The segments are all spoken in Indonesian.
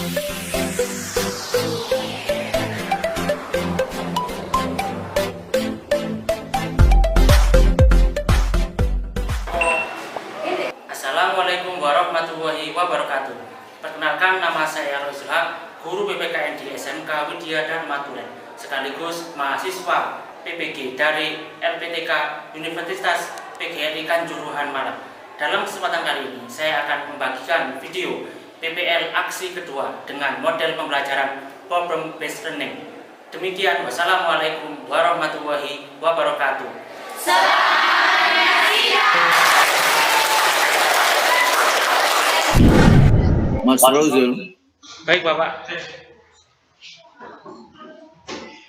Assalamualaikum warahmatullahi wabarakatuh. Perkenalkan, nama saya Rozulhak, guru PPKN di SMK Widya Dharma Tulen, sekaligus mahasiswa PPG dari LPTK Universitas PGRI Kanjuruhan Malang. Dalam kesempatan kali ini, saya akan membagikan video PPL aksi kedua dengan model pembelajaran Problem Based Learning. Demikian, wassalamualaikum warahmatullahi wabarakatuh. Mas Rozul, Baik Bapak.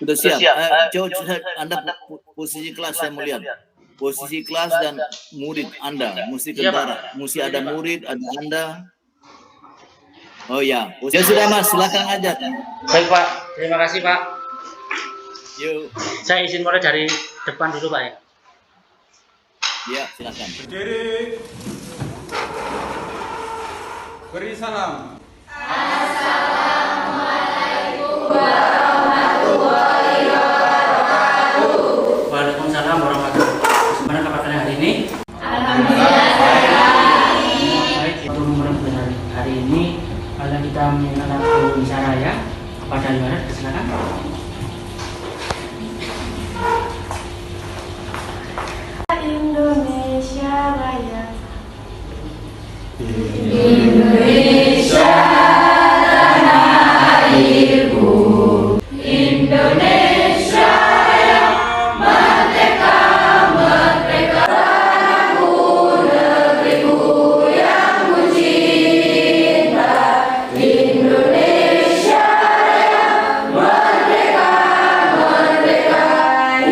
sudah siap? Coba Anda posisi kelas saya mau lihat. Posisi kelas dan murid Anda mesti kentara. Mesti ada murid, ada Anda. Oh ya, posisi sudah Mas, silakan aja. Baik Pak, terima kasih Pak. Yuk. Saya izin mulai dari depan dulu Pak ya. Ya, silakan. Berdiri. Beri salam. Waalaikumsalam warahmatullahi wabarakatuh. Gimana kabar kalian hari ini? Alhamdulillah. Baik, untuk memulai hari ini kita menyenangkan Indonesia Raya kepada Barat, silakan. Indonesia Raya. Indonesia tanah airku, Indonesia yang merdeka, merdeka. Tanahku, negeriku yang ku cinta, Indonesia yang merdeka, merdeka.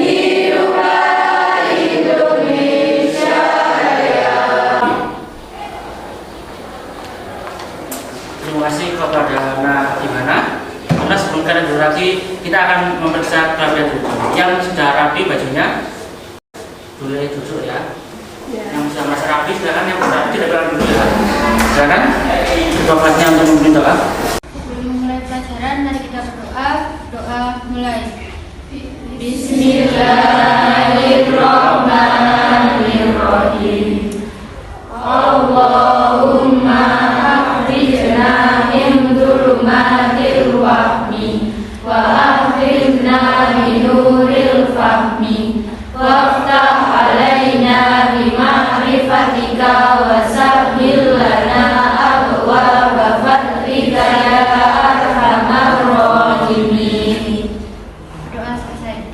Hiduplah Indonesia Raya. Terima kasih kepada Nak Gimana. Karena sebelum kalian dulu lagi, kita akan memeriksa kelamin dulu. Yang sudah rapi bajunya, boleh duduk ya. Yang sudah merasa rapi, silakan. Yang belum rapi, tidak boleh dulu ya. Silakan. Kedua kelasnya untuk memimpin doa. Sebelum memulai pelajaran, mari kita berdoa. Doa mulai. Bismillahirrahmanirrahim. Allahumma akhrijna min dhulumatil wahmi wa akhrijna min nuril fahmi waftah alaina bi ma'rifatika wa sahhil lana abwaaba fadlika ya arhamar rahimin. Doa selesai.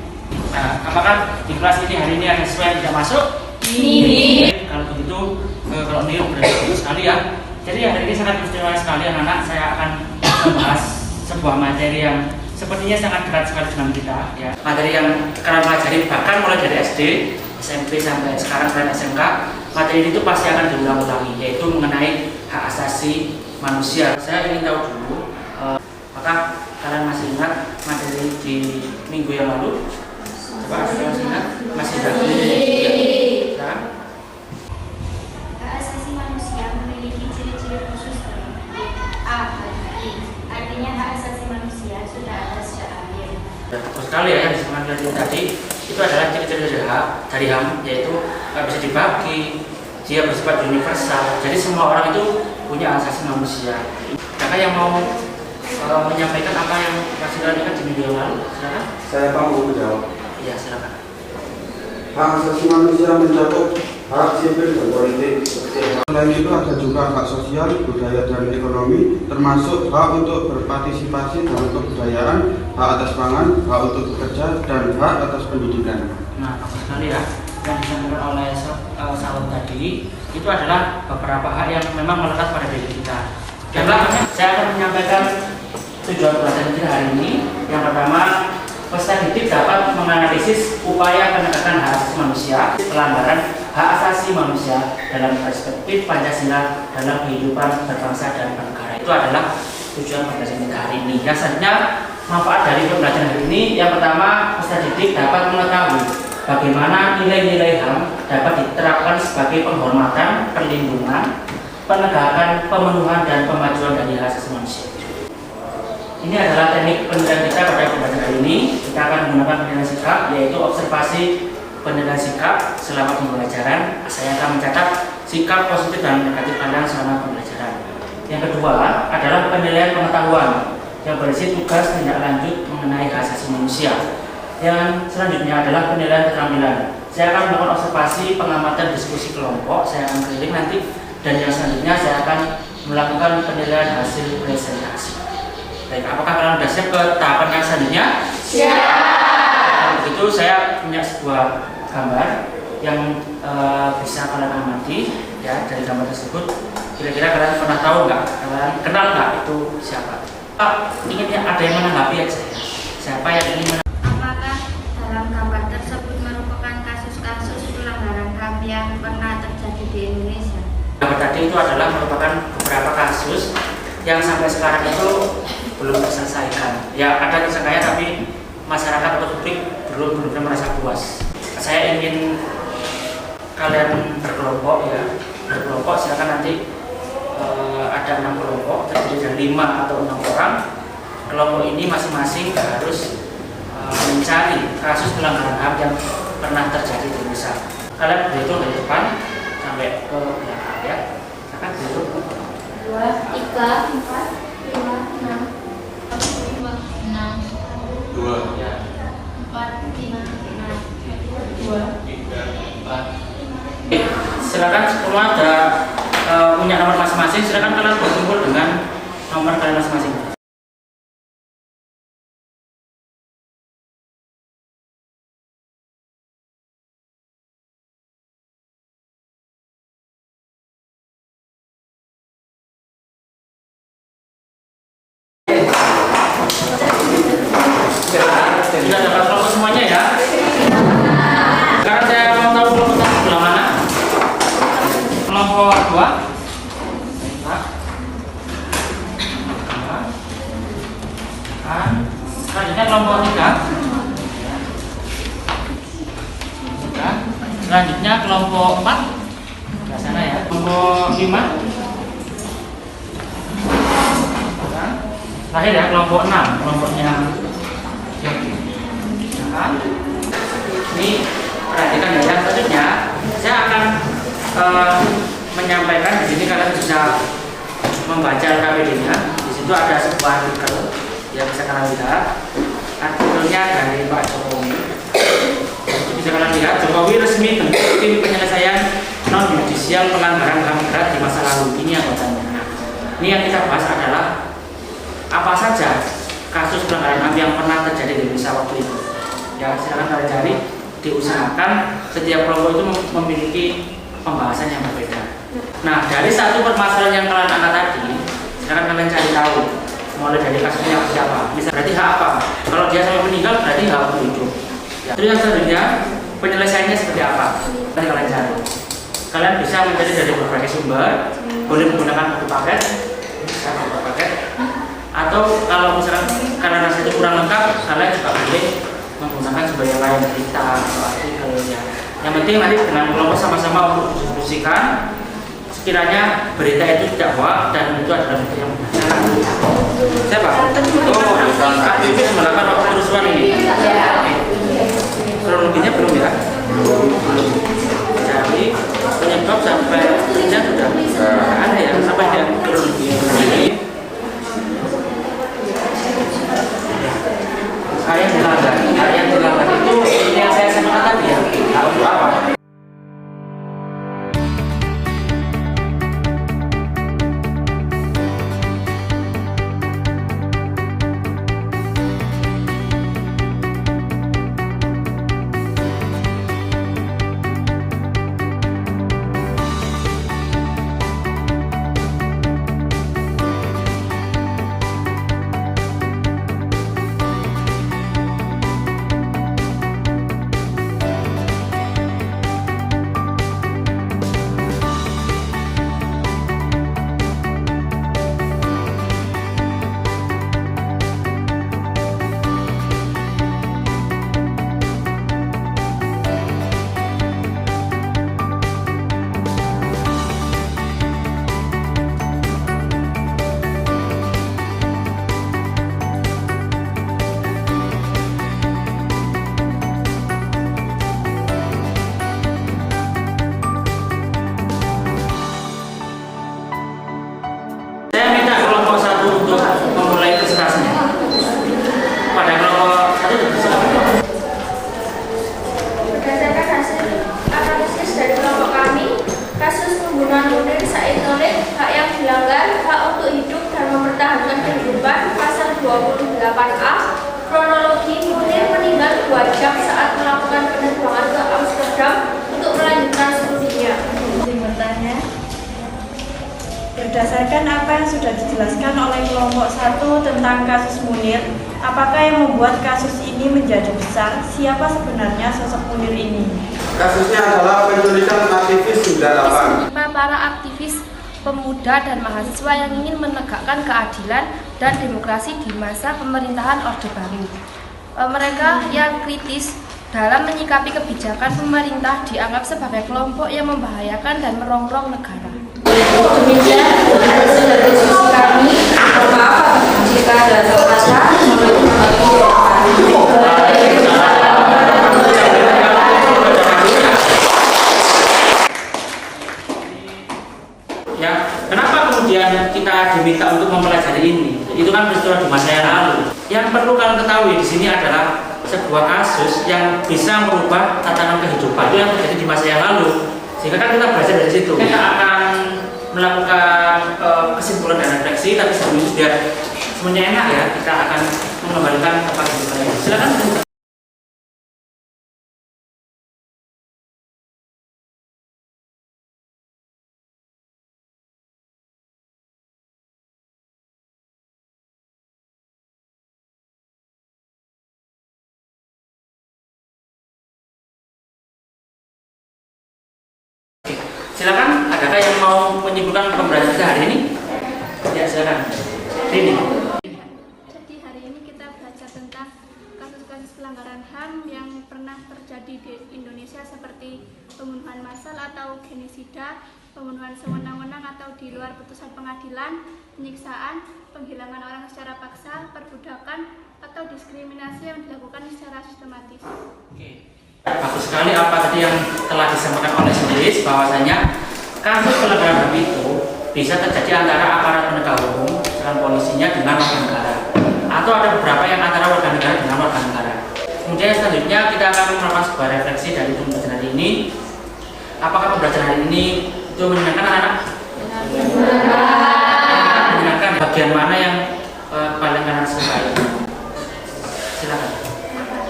Nah, apakah di kelas ini hari ini ada sesuai yang tidak masuk? Ini Kalau begitu, kalau ini berarti bagus sekali ya. Jadi hari ini sangat istimewa sekali anak-anak. Saya akan membahas sebuah materi yang sepertinya sangat dekat sekali dengan kita ya. Materi yang kalian pelajari bahkan mulai dari SD, SMP sampai sekarang dan SMK. Materi ini tuh pasti akan diulang-ulangi, yaitu mengenai hak asasi manusia. Saya ingin tahu dulu, apakah kalian masih ingat materi di minggu yang lalu? Coba kalian masih ingat? Masih ingat? Ya. Hak asasi manusia memiliki ciri-ciri khusus. A. Artinya hak asasi manusia sudah ada sejak lahir. Betul sekali ya, yang disebutkan tadi itu adalah ciri-ciri dari HAM, yaitu bisa dibagi, dia bersifat universal. Jadi semua orang itu punya hak asasi manusia. Kakak yang mau menyampaikan apa yang masih dilakukan di minggu yang lalu, silakan. Saya Pak Guru jawab. Iya, silakan. Hak asasi manusia mencakup hak sipil dan politik seperti selain itu ada juga hak sosial, budaya dan ekonomi, termasuk hak untuk berpartisipasi dalam kebudayaan, hak atas pangan, hak untuk bekerja, dan hak atas pendidikan. Nah, bagus sekali ya. Yang disampaikan oleh sahabat tadi itu adalah beberapa hak yang memang melekat pada diri kita. Baiklah, saya akan menyampaikan tujuan pelajaran kita hari ini. Yang pertama, peserta didik dapat menganalisis upaya penegakan hak asasi manusia, pelanggaran hak asasi manusia dalam perspektif Pancasila dalam kehidupan berbangsa dan bernegara. Itu adalah tujuan pembelajaran kita hari ini. Yang selanjutnya, manfaat dari pembelajaran hari ini, yang pertama, peserta didik dapat mengetahui bagaimana nilai-nilai HAM dapat diterapkan sebagai penghormatan, perlindungan, penegakan, pemenuhan, dan pemajuan dari hak asasi manusia. Ini adalah teknik penilaian kita pada pembelajaran kali ini. Kita akan menggunakan penilaian sikap, yaitu observasi penilaian sikap selama pembelajaran. Saya akan mencatat sikap positif dan negatif kalian selama pembelajaran. Yang kedua adalah penilaian pengetahuan yang berisi tugas tindak lanjut mengenai hak asasi manusia. Yang selanjutnya adalah penilaian keterampilan. Saya akan melakukan observasi, pengamatan, diskusi kelompok. Saya akan keliling nanti, dan yang selanjutnya saya akan melakukan penilaian hasil presentasi. Baik, apakah kalian sudah siap ke tahapan yang selanjutnya? Siap. Begitu, saya punya sebuah gambar yang bisa kalian amati ya dari gambar tersebut. Kira-kira kalian pernah tahu nggak? Kalian kenal nggak itu siapa? Ingin ada yang menanggapi aja ya. Siapa yang ingin Apakah dalam gambar tersebut merupakan kasus-kasus pelanggaran HAM yang pernah terjadi di Indonesia? Gambar tadi itu adalah merupakan beberapa kasus yang sampai sekarang itu belum terselesaikan. Ya ada terselesaikan tapi masyarakat atau publik belum benar-benar merasa puas. Saya ingin kalian berkelompok ya, berkelompok. Silakan nanti ada 6 kelompok terdiri dari 5 atau 6 orang. Kelompok ini masing-masing harus mencari kasus pelanggaran HAM yang pernah terjadi di Indonesia. Kalian berhitung dari depan sampai ke belakang ya. Silakan berhitung. 2, 3, 4, 5, 6, 6, 2, Ya. 4, 5, 2, 3, 4. Silakan semua ada punya nomor masing-masing. Silakan kalian berkumpul dengan nomor kalian masing-masing. Sudah dapat kelompok semuanya ya? Sekarang saya mau tahu kelompok satu sebelah mana? Kelompok 2. Selanjutnya kelompok 3. Selanjutnya kelompok 4. Sebelah sana ya. Kelompok 5. Terakhir ya kelompok 6. Kelompoknya ini perhatikan ya. Yang selanjutnya saya akan menyampaikan di sini. Kalian bisa membaca KPD-nya. Di situ ada sebuah artikel yang bisa kalian lihat. Artikelnya dari Pak Jokowi. Bisa kalian lihat, Jokowi resmi bentuk tim penyelesaian non yudisial pelanggaran HAM berat di masa lalu. Ini anggotanya. Nah, ini yang kita bahas adalah apa saja kasus pelanggaran HAM yang pernah terjadi di Indonesia waktu itu. Ya, silakan kalian cari. Diusahakan setiap kelompok itu memiliki pembahasan yang berbeda. Nah, dari satu permasalahan yang kalian angkat tadi, silakan kalian cari tahu mulai dari kasusnya siapa. Misal berarti hak apa? Kalau dia sampai meninggal berarti hak untuk hidup. Ya. Terus yang selanjutnya penyelesaiannya seperti apa? Nanti kalian cari. Kalian bisa mencari dari berbagai sumber. Boleh menggunakan buku paket, bisa buku paket. Atau kalau misalkan karena rasa itu kurang lengkap, kalian juga boleh menggunakan sumber yang lain, berita atau artikel ya. Yang penting nanti dengan kelompok sama-sama untuk diskusikan sekiranya berita itu tidak hoax dan itu adalah berita yang benar. Siapa? Oh, aktivis melakukan waktu kerusuhan ini. Kronologinya belum ya? Belum. Jadi penyebab sampai sudah ada ya sampai dia kronologi ini. Yang dilanggar itu yang saya sampaikan tadi ya. Untuk apa? 28A, kronologi Munir meninggal 2 jam saat melakukan penerbangan ke Amsterdam untuk melanjutkan studinya. Izin bertanya, berdasarkan apa yang sudah dijelaskan oleh kelompok 1 tentang kasus Munir, apakah yang membuat kasus ini menjadi besar? Siapa sebenarnya sosok Munir ini? Kasusnya adalah penculikan aktivis 98. Para aktivis pemuda dan mahasiswa yang ingin menegakkan keadilan dan demokrasi di masa pemerintahan Orde Baru. Mereka yang kritis dalam menyikapi kebijakan pemerintah dianggap sebagai kelompok yang membahayakan dan merongrong negara. Demikian sudah diskusi kami. Maaf jika ada salah Ya, kenapa kemudian kita diminta untuk mempelajari ini? Itu kan peristiwa di masa yang lalu. Yang perlu kalian ketahui di sini adalah sebuah kasus yang bisa merubah tatanan kehidupan itu yang terjadi di masa yang lalu. Sehingga kan kita belajar dari situ. Kita akan melakukan kesimpulan dan refleksi, tapi sebelum itu biar semuanya enak ya, kita akan mengembalikan tempat kita. Silakan. Silakan, adakah yang mau menyimpulkan pembelajaran kita hari ini? Ya, silakan. Ini. Jadi hari ini kita belajar tentang kasus-kasus pelanggaran HAM yang pernah terjadi di Indonesia seperti pembunuhan massal atau genosida, pembunuhan sewenang-wenang atau di luar putusan pengadilan, penyiksaan, penghilangan orang secara paksa, perbudakan, atau diskriminasi yang dilakukan secara sistematis. Oke. Bagus sekali apa tadi yang telah disampaikan oleh Sulis, bahwasanya kasus pelanggaran HAM itu bisa terjadi antara aparat penegak hukum dengan polisinya dengan warga negara, atau ada beberapa yang antara warga negara dengan warga negara. Kemudian selanjutnya kita akan melakukan sebuah refleksi dari pembelajaran hari ini. Apakah pembelajaran hari ini itu menyenangkan anak-anak? Menyenangkan. Bagian mana yang paling kalian sukai? Silakan.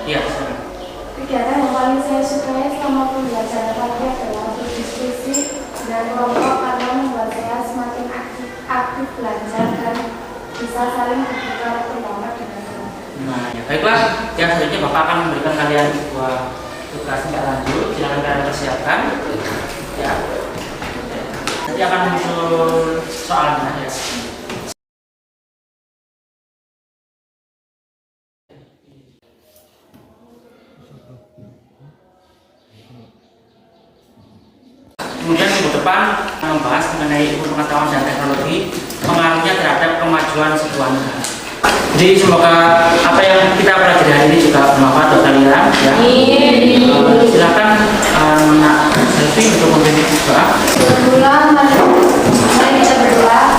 Iya, silakan. Kegiatan yang paling saya sukai selama pembelajaran tadi adalah berdiskusi dengan kelompok karena membuat saya semakin aktif belajar dan bisa saling bertukar pendapat dengan teman. Nah, ya baiklah. Ya, selanjutnya Bapak akan memberikan kalian sebuah tugas tindak lanjut. Silakan kalian persiapkan. Ya. Nanti akan muncul soalnya ya. Kemudian minggu depan membahas mengenai ilmu pengetahuan dan teknologi, pengaruhnya terhadap kemajuan sebuah negara. Jadi semoga apa yang kita pelajari hari ini juga bermanfaat buat kalian. Ya. Silakan Nak Selvi untuk mempimpin doa. Sebelum mari kita berdoa.